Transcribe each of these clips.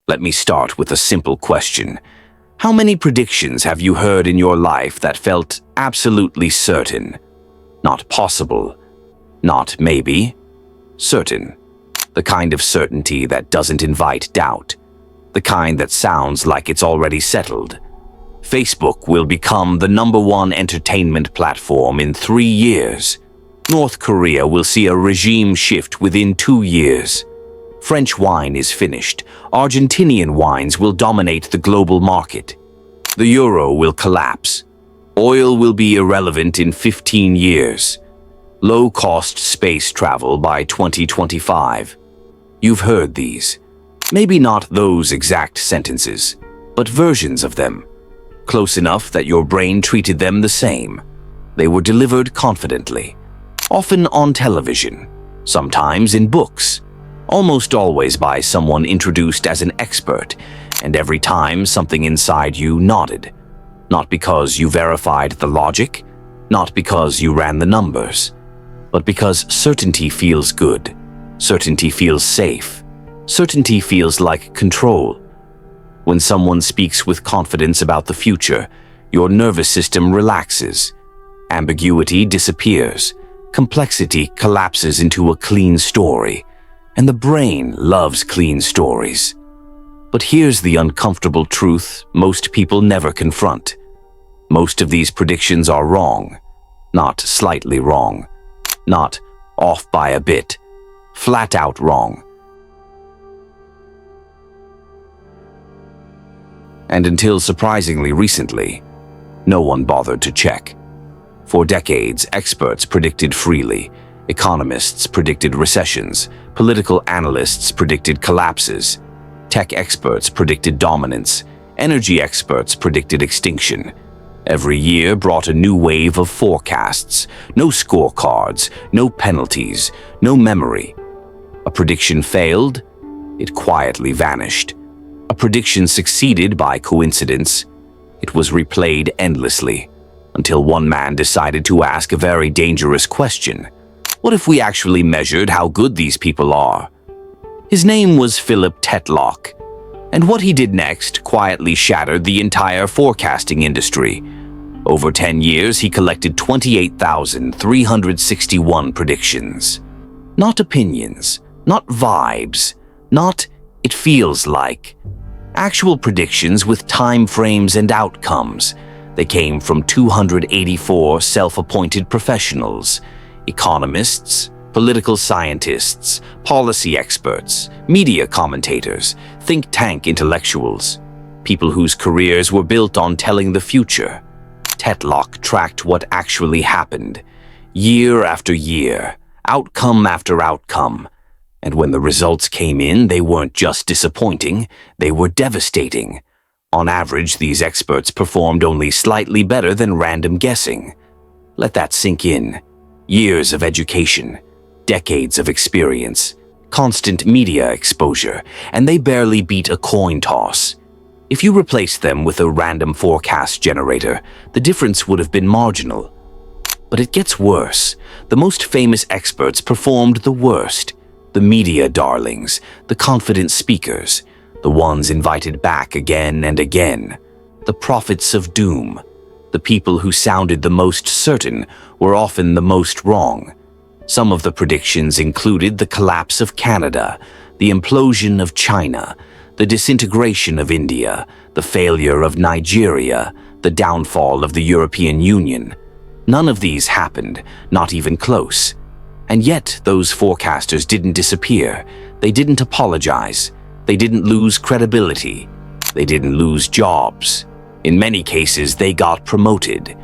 Let me start with a simple question. How many predictions have you heard in your life that felt absolutely certain? Not possible, not maybe, certain. The kind of certainty that doesn't invite doubt. The kind that sounds like it's already settled. Facebook will become the #1 entertainment platform in 3 years. North Korea will see a regime shift within 2 years. French wine is finished. Argentinian wines will dominate the global market. The euro will collapse. Oil will be irrelevant in 15 years. Low-cost space travel by 2025. You've heard these. Maybe not those exact sentences, but versions of them. Close enough that your brain treated them the same. They were delivered confidently. Often on television, sometimes in books, almost always by someone introduced as an expert, and every time something inside you nodded. Not because you verified the logic, not because you ran the numbers, but because certainty feels good, certainty feels safe, certainty feels like control. When someone speaks with confidence about the future, your nervous system relaxes. Ambiguity disappears. Complexity collapses into a clean story. And the brain loves clean stories. But here's the uncomfortable truth most people never confront. Most of these predictions are wrong. Not slightly wrong. Not off by a bit. Flat out wrong. And until surprisingly recently, no one bothered to check. For decades, experts predicted freely. Economists predicted recessions. Political analysts predicted collapses. Tech experts predicted dominance. Energy experts predicted extinction. Every year brought a new wave of forecasts. No scorecards, no penalties, no memory. A prediction failed, it quietly vanished. A prediction succeeded by coincidence. It was replayed endlessly, until one man decided to ask a very dangerous question. What if we actually measured how good these people are? His name was Philip Tetlock, and what he did next quietly shattered the entire forecasting industry. Over 10 years, he collected 28,361 predictions. Not opinions, not vibes, not "it feels like." Actual predictions with time frames and outcomes. They came from 284 self-appointed professionals, economists, political scientists, policy experts, media commentators, think tank intellectuals, people whose careers were built on telling the future. Tetlock tracked what actually happened, year after year, outcome after outcome. And when the results came in, they weren't just disappointing, they were devastating. On average, these experts performed only slightly better than random guessing. Let that sink in. Years of education, decades of experience, constant media exposure, and they barely beat a coin toss. If you replaced them with a random forecast generator, the difference would have been marginal. But it gets worse. The most famous experts performed the worst. The media darlings, the confident speakers, the ones invited back again and again. The prophets of doom. The people who sounded the most certain were often the most wrong. Some of the predictions included the collapse of Canada, the implosion of China, the disintegration of India, the failure of Nigeria, the downfall of the European Union. None of these happened, not even close. And yet, those forecasters didn't disappear. They didn't apologize. They didn't lose credibility. They didn't lose jobs. In many cases, they got promoted.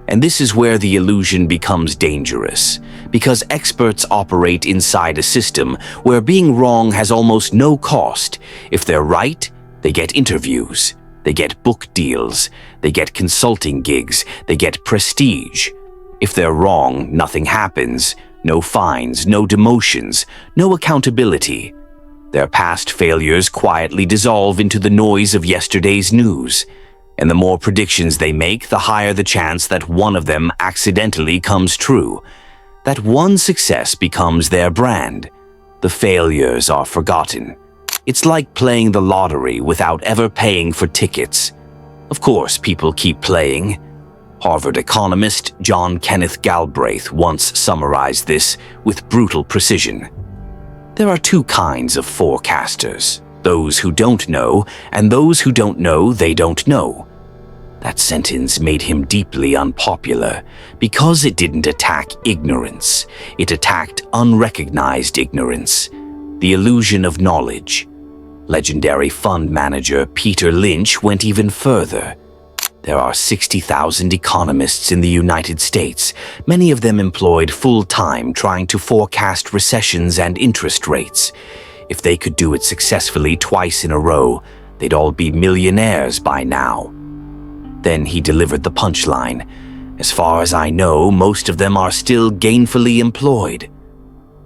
And this is where the illusion becomes dangerous, because experts operate inside a system where being wrong has almost no cost. If they're right, they get interviews, they get book deals, they get consulting gigs, they get prestige. If they're wrong, nothing happens. No fines, no demotions, no accountability. Their past failures quietly dissolve into the noise of yesterday's news. And the more predictions they make, the higher the chance that one of them accidentally comes true. That one success becomes their brand. The failures are forgotten. It's like playing the lottery without ever paying for tickets. Of course, people keep playing. Harvard economist John Kenneth Galbraith once summarized this with brutal precision. There are two kinds of forecasters, those who don't know and those who don't know they don't know. That sentence made him deeply unpopular because it didn't attack ignorance. It attacked unrecognized ignorance, the illusion of knowledge. Legendary fund manager Peter Lynch went even further. There are 60,000 economists in the United States, many of them employed full-time trying to forecast recessions and interest rates. If they could do it successfully twice in a row, they'd all be millionaires by now. Then he delivered the punchline. As far as I know, most of them are still gainfully employed.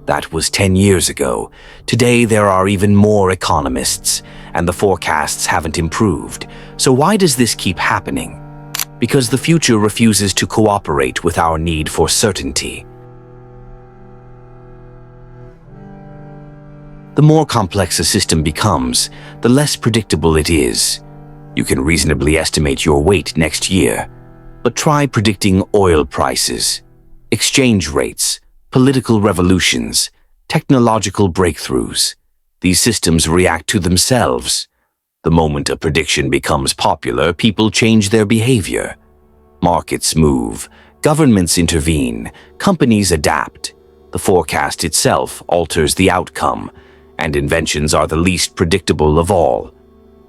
That was 10 years ago. Today there are even more economists, and the forecasts haven't improved. So why does this keep happening? Because the future refuses to cooperate with our need for certainty. The more complex a system becomes, the less predictable it is. You can reasonably estimate your weight next year, but try predicting oil prices, exchange rates, political revolutions, technological breakthroughs. These systems react to themselves. The moment a prediction becomes popular, people change their behavior. Markets move, governments intervene, companies adapt. The forecast itself alters the outcome, and inventions are the least predictable of all.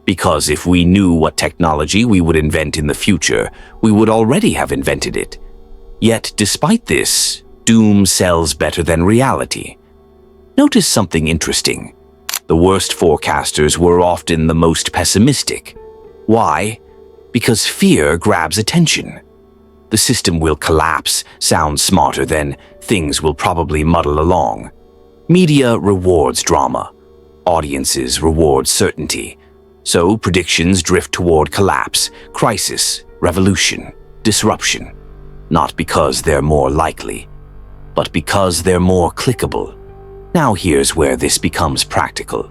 Because if we knew what technology we would invent in the future, we would already have invented it. Yet, despite this, doom sells better than reality. Notice something interesting. The worst forecasters were often the most pessimistic. Why? Because fear grabs attention. The system will collapse sounds smarter than things will probably muddle along. Media rewards drama. Audiences reward certainty. So predictions drift toward collapse, crisis, revolution, disruption. Not because they're more likely, but because they're more clickable. Now here's where this becomes practical.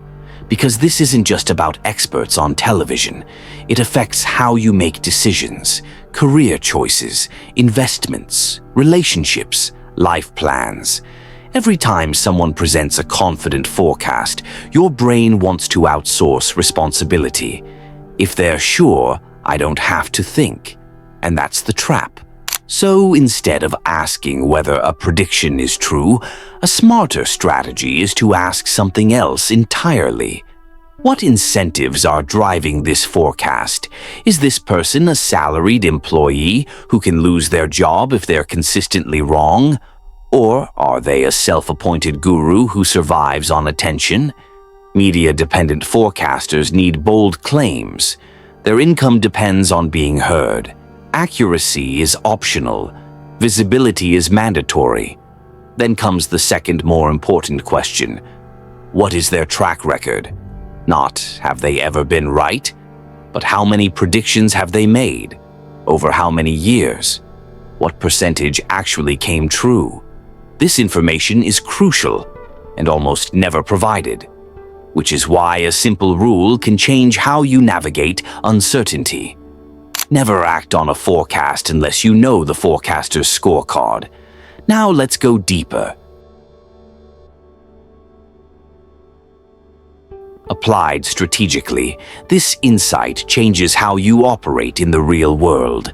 Because this isn't just about experts on television. It affects how you make decisions, career choices, investments, relationships, life plans. Every time someone presents a confident forecast, your brain wants to outsource responsibility. If they're sure, I don't have to think. And that's the trap. So instead of asking whether a prediction is true, a smarter strategy is to ask something else entirely. What incentives are driving this forecast? Is this person a salaried employee who can lose their job if they're consistently wrong? Or are they a self-appointed guru who survives on attention? Media-dependent forecasters need bold claims. Their income depends on being heard. Accuracy is optional. Visibility is mandatory. Then comes the second more important question. What is their track record? Not have they ever been right, but how many predictions have they made? Over how many years? What percentage actually came true? This information is crucial and almost never provided, which is why a simple rule can change how you navigate uncertainty. Never act on a forecast unless you know the forecaster's scorecard. Now let's go deeper. Applied strategically, this insight changes how you operate in the real world.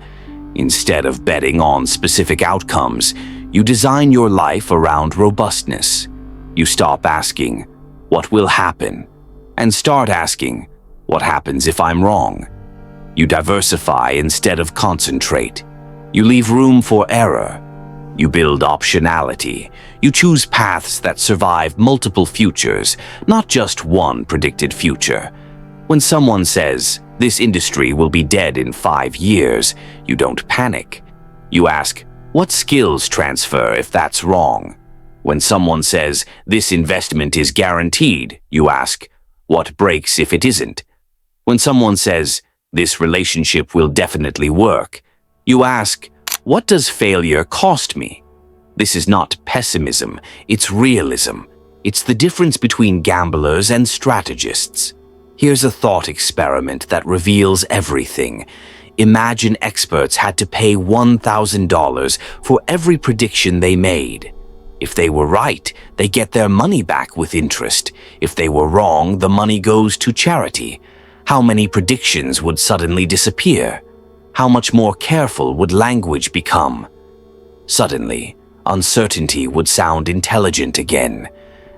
Instead of betting on specific outcomes, you design your life around robustness. You stop asking, "What will happen?" and start asking, "What happens if I'm wrong?" You diversify instead of concentrate. You leave room for error. You build optionality. You choose paths that survive multiple futures, not just one predicted future. When someone says, "This industry will be dead in 5 years," you don't panic. You ask, what skills transfer if that's wrong? When someone says, "This investment is guaranteed," you ask, what breaks if it isn't? When someone says, "This relationship will definitely work," you ask, what does failure cost me? This is not pessimism, it's realism. It's the difference between gamblers and strategists. Here's a thought experiment that reveals everything. Imagine experts had to pay $1,000 for every prediction they made. If they were right, they get their money back with interest. If they were wrong, the money goes to charity. How many predictions would suddenly disappear? How much more careful would language become? Suddenly, uncertainty would sound intelligent again,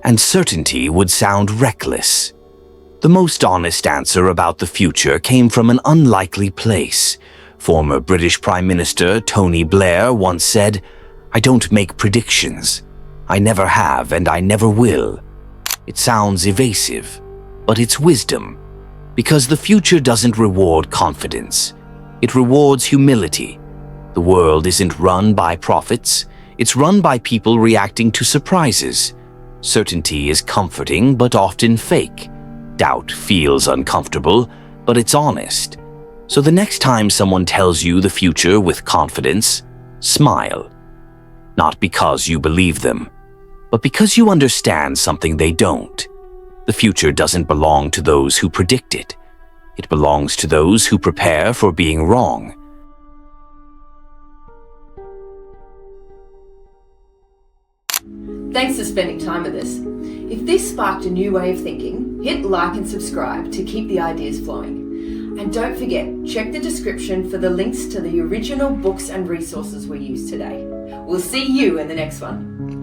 and certainty would sound reckless. The most honest answer about the future came from an unlikely place. Former British Prime Minister Tony Blair once said, "I don't make predictions. I never have and I never will." It sounds evasive, but it's wisdom. Because the future doesn't reward confidence. It rewards humility. The world isn't run by prophets. It's run by people reacting to surprises. Certainty is comforting, but often fake. Doubt feels uncomfortable, but it's honest. So the next time someone tells you the future with confidence, smile. Not because you believe them, but because you understand something they don't. The future doesn't belong to those who predict it. It belongs to those who prepare for being wrong. Thanks for spending time with us. If this sparked a new way of thinking, hit like and subscribe to keep the ideas flowing. And don't forget, check the description for the links to the original books and resources we used today. We'll see you in the next one.